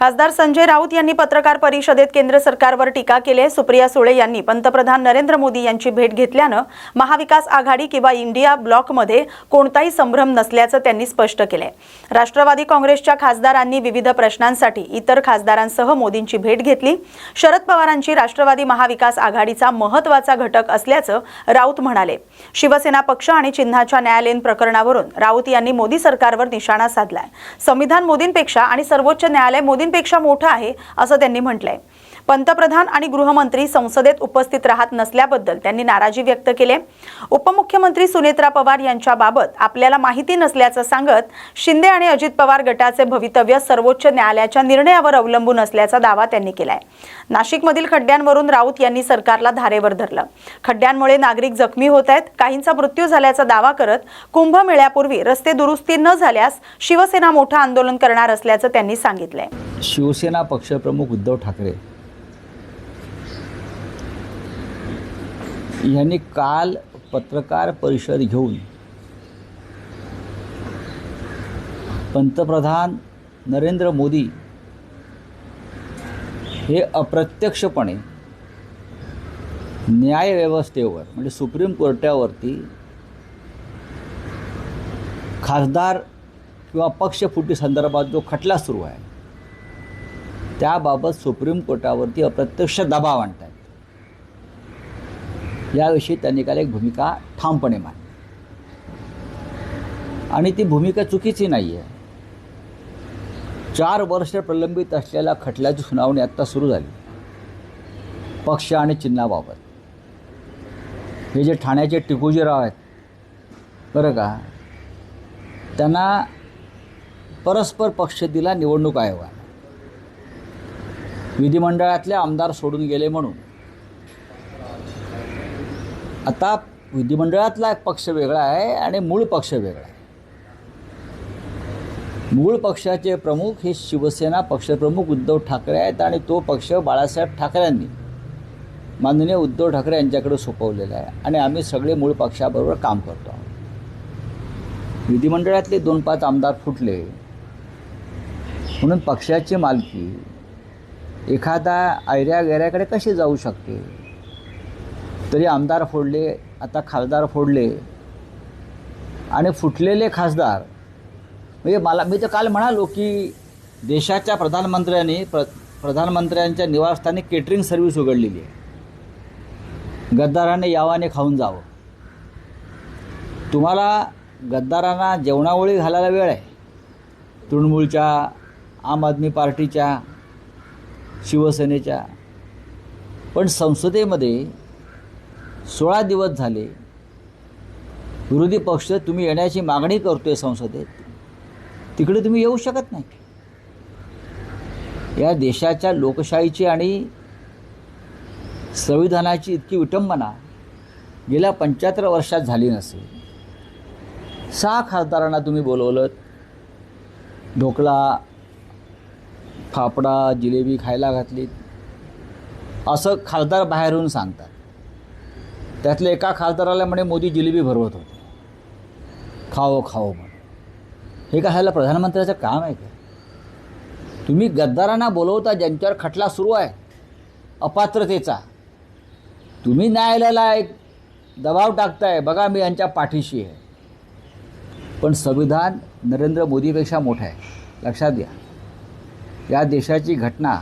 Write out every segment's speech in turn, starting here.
खासदार संजय राऊत यांनी पत्रकार परिषदेत केंद्र सरकारवर टीका केली आहे। सुप्रिया सुळे यांनी पंतप्रधान नरेंद्र मोदी यांची भेट घेतल्यानं महाविकास आघाडी किंवा इंडिया ब्लॉकमध्ये कोणताही संभ्रम नसल्याचं त्यांनी स्पष्ट केलंय। राष्ट्रवादी काँग्रेसच्या खासदारांनी विविध प्रश्नांसाठी इतर खासदारांसह मोदींची भेट घेतली। शरद पवारांची राष्ट्रवादी महाविकास आघाडीचा महत्त्वाचा घटक असल्याचं राऊत म्हणाले। शिवसेना पक्ष आणि चिन्हाच्या न्यायालयीन प्रकरणावरून राऊत यांनी मोदी सरकारवर निशाणा साधलाय। संविधान मोदींपेक्षा आणि सर्वोच्च न्यायालय मोदींपेक्षा मोठं आहे असं त्यांनी म्हटलंय। पंतप्रधान आणि गृहमंत्री संसदेत उपस्थित राहत नसल्याबद्दल त्यांनी नाराजी व्यक्त केली। उपमुख्यमंत्री सुनेत्रा पवार यांच्याबाबत आपल्याला माहिती नसल्याचं सांगत शिंदे आणि अजित पवार गटाचे भवितव्य सर्वोच्च न्यायालयाच्या निर्णयावर अवलंबून असल्याचा दावा त्यांनी केलाय। नाशिकमधील खड्ड्यांवरून राऊत यांनी सरकारला धारेवर धरलं। खड्ड्यांमुळे नागरिक जखमी होत आहेत, काहींचा मृत्यू झाल्याचा दावा करत कुंभमेळ्यापूर्वी रस्ते दुरुस्ती न झाल्यास शिवसेना मोठं आंदोलन करणार असल्याचं त्यांनी सांगितलंय। शिवसेना पक्षप्रमुख उद्धव ठाकरे यांनी काल पत्रकार परिषद घेऊन पंतप्रधान नरेंद्र मोदी हे अप्रत्यक्षपणे न्यायव्यवस्थेवर म्हणजे सुप्रीम कोर्टावरती खासदार किंवा पक्षफुटी संदर्भात जो खटला सुरू आहे त्याबाबत सुप्रीम कोर्टावरती अप्रत्यक्ष दबाव आणतात, याविषयी त्यांनी काल एक भूमिका ठामपणे मांडली आणि ती भूमिका चुकीची नाही आहे। 4 वर्ष प्रलंबित असलेल्या खटल्याची सुनावणी आत्ता सुरू झाली। पक्ष आणि चिन्हाबाबत हे जे ठाण्याचे टिकूजीराव आहेत बरं का, त्यांना परस्पर पक्ष दिला निवडणूक आयोगाने। विधिमंडळातले आमदार सोडून गेले म्हणून आता विधिमंडळातला एक पक्ष वेगळा आहे आणि मूळ पक्ष वेगळा आहे। मूळ पक्षाचे प्रमुख हे शिवसेना पक्षप्रमुख उद्धव ठाकरे आहेत आणि तो पक्ष बाळासाहेब ठाकरेंनी माननीय उद्धव ठाकरे यांच्याकडे सोपवलेला आहे आणि आम्ही सगळे मूळ पक्षाबरोबर काम करतो आहोत। विधिमंडळातले 2-5 आमदार फुटले म्हणून पक्षाची मालकी एखादा आयऱ्या गैऱ्याकडे कशी जाऊ शकते? तरी आमदार फोडले, आता खासदार फोडले आणि फुटलेले खासदार म्हणजे मी तर काल म्हणालो की देशाच्या प्रधानमंत्र्यांच्या निवासस्थानी केटरिंग सर्व्हिस उघडलेली आहे। गद्दाराने यावाने खाऊन जावं। तुम्हाला गद्दारांना जेवणावळी घालायला वेळ आहे, तृणमूलच्या, आम आदमी पार्टीच्या, शिवसेनेच्या, पण संसदेमध्ये 16 दिवस झाले विरोधी पक्ष तुम्ही येण्याची मागणी करतोय संसदेत, तिकडे तुम्ही येऊ शकत नाही। या देशाच्या लोकशाहीची आणि संविधानाची इतकी विटंबना गेल्या 75 वर्षात झाली नसेल। 6 खासदारांना तुम्ही बोलवलं, ढोकळा, फाफडा, जिलेबी खायला घातलीत असं खासदार बाहेरून सांगतात। त्यातल्या एका खासदाराला म्हणे मोदी जिलेबी भरवत होते, खाओ खाओ म्हणून। हे काय ह्याला प्रधानमंत्र्याचं काम आहे का? तुम्ही गद्दारांना बोलवता ज्यांच्यावर खटला सुरू आहे अपात्रतेचा, तुम्ही न्यायालयाला एक दबाव टाकताय, बघा मी यांच्या पाठीशी आहे। पण संविधान नरेंद्र मोदीपेक्षा मोठं आहे, लक्षात घ्या। या देशाची घटना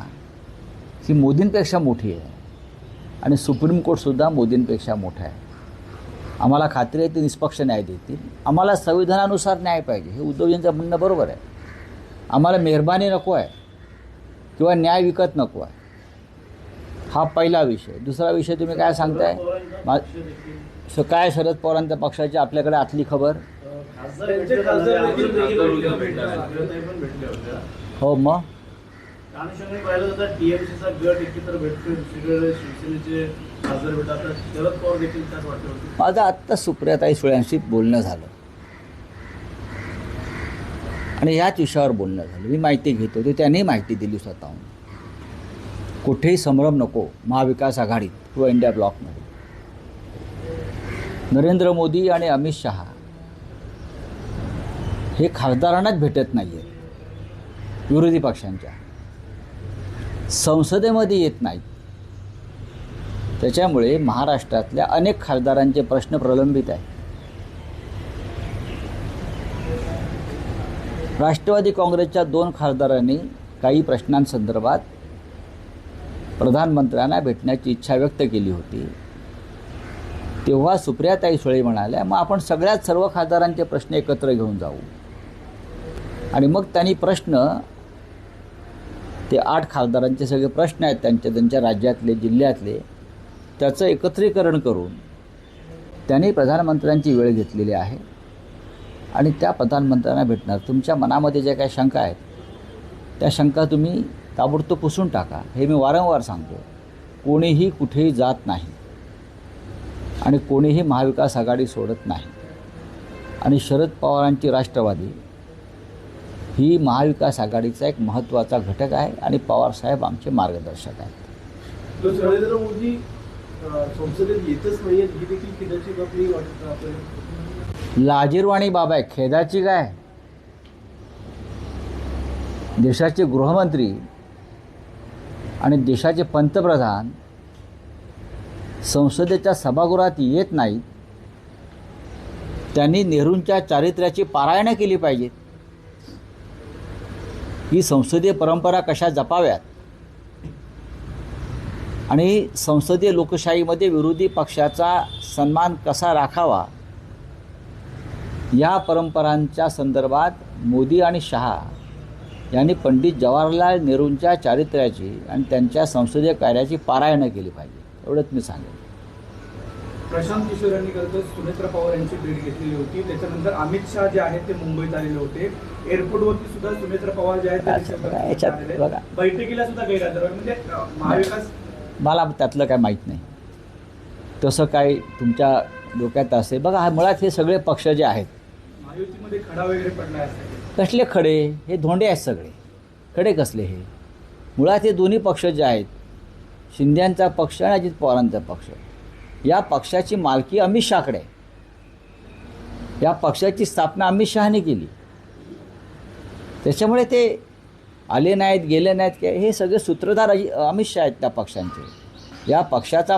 ही मोदींपेक्षा मोठी आहे आणि सुप्रीम कोर्टसुद्धा मोदींपेक्षा मोठं आहे। आम्हाला खात्री आहे ते निष्पक्ष न्याय देतील। आम्हाला संविधानानुसार न्याय पाहिजे, हे उद्धवजींचं म्हणणं बरोबर आहे। आम्हाला मेहरबानी नको आहे किंवा न्याय विकत नको आहे, हा पहिला विषय। दुसरा विषय तुम्ही काय सांगताय, काय शरद पवारांच्या पक्षाची आपल्याकडे आतली खबर? हो मग माझं आत्ता सुप्रियाताई सुळेंशी बोलणं झालं आणि याच विषयावर बोलणं झालं। मी माहिती घेत होते, त्यांनी माहिती दिली स्वतःहून। कुठेही संभ्रम नको महाविकास आघाडीत किंवा इंडिया ब्लॉकमध्ये। नरेंद्र मोदी आणि अमित शहा हे खासदारांनाच भेटत नाही आहेत विरोधी पक्षांच्या, संसदेमध्ये येत नाहीत. त्याच्यामुळे महाराष्ट्रातल्या अनेक खासदारांचे प्रश्न प्रलंबित आहेत. राष्ट्रवादी काँग्रेसच्या 2 खासदारांनी काही प्रश्नांसंदर्भात प्रधानमंत्र्यांना भेटण्याची इच्छा व्यक्त केली होती. तेव्हा सुप्रियाताई सुळे म्हणाल्या, मग आपण सर्व खासदारांचे प्रश्न एकत्र घेऊन जाऊ. आणि मग त्यांनी प्रश्न, ते 8 खासदारांचे सगळे प्रश्न आहेत त्यांच्या राज्यातले, जिल्ह्यातले, त्याचं एकत्रीकरण करून त्यांनी प्रधानमंत्र्यांची वेळ घेतलेली आहे आणि त्या प्रधानमंत्र्यांना भेटणार. तुमच्या मनामध्ये ज्या काही शंका आहेत त्या शंका तुम्ही ताबडतोब पुसून टाका. हे मी वारंवार सांगतो. कोणीही कुठेही जात नाही आणि कोणीही महाविकास आघाडी सोडत नाही. आणि शरद पवारांची राष्ट्रवादी ही महाविकास आघाडीचा एक महत्त्वाचा घटक आहे आणि पवारसाहेब आमचे मार्गदर्शक आहेत. नरेंद्र मोदी संसदेत येतच नाही ही देखील खेदाची बाब नाही वाटत आपल्याला? लाजिरवाणी बाब आहे. खेदाची काय? देशाचे गृहमंत्री आणि देशाचे पंतप्रधान संसदेच्या सभागृहात येत नाहीत. त्यांनी नेहरूंच्या चारित्र्याची पारायणं केली पाहिजेत. ही संसदीय परंपरा कशा जपाव्यात आणि संसदीय लोकशाहीमध्ये विरोधी पक्षाचा सन्मान कसा राखावा, या परंपरांच्या संदर्भात मोदी आणि शहा यांनी पंडित जवाहरलाल नेहरूंच्या चारित्र्याची आणि त्यांच्या संसदीय कार्याची पारायणं केली पाहिजे. एवढंच मी सांगेन. प्रशांत किशोर यांनी काल सुनेत्रा पवार यांची भेट घेतलेली होती. त्याच्यानंतर अमित शहा जे आहेत ते मुंबईत आलेले होते. एअरपोर्टवरती सुद्धा सुनेत्रा पवार जे आहेत बघा, बैठकीला सुद्धा गैरहजर. म्हणजे महाविकास, मला त्यातलं काय माहीत नाही. तसं काय तुमच्या डोक्यात असेल. बघा, हा मुळात हे सगळे पक्ष जे आहेत, महायुतीमध्ये खडा वगैरे पडला असेल. कसले खडे? हे धोंडे आहेत सगळे. खडे कसले हे? मुळात हे दोन्ही पक्ष जे आहेत, शिंदेंचा पक्ष आणि अजित पवारांचा पक्ष, या पक्षाची मालकी अमित शहाकडे आहे. या पक्षाची स्थापना अमित शहाने केली. त्याच्यामुळे ते आले नाहीत, गेले नाहीत, हे सगळे सूत्रधार अमित शहा आहेत त्या पक्षांचे. या पक्षाचा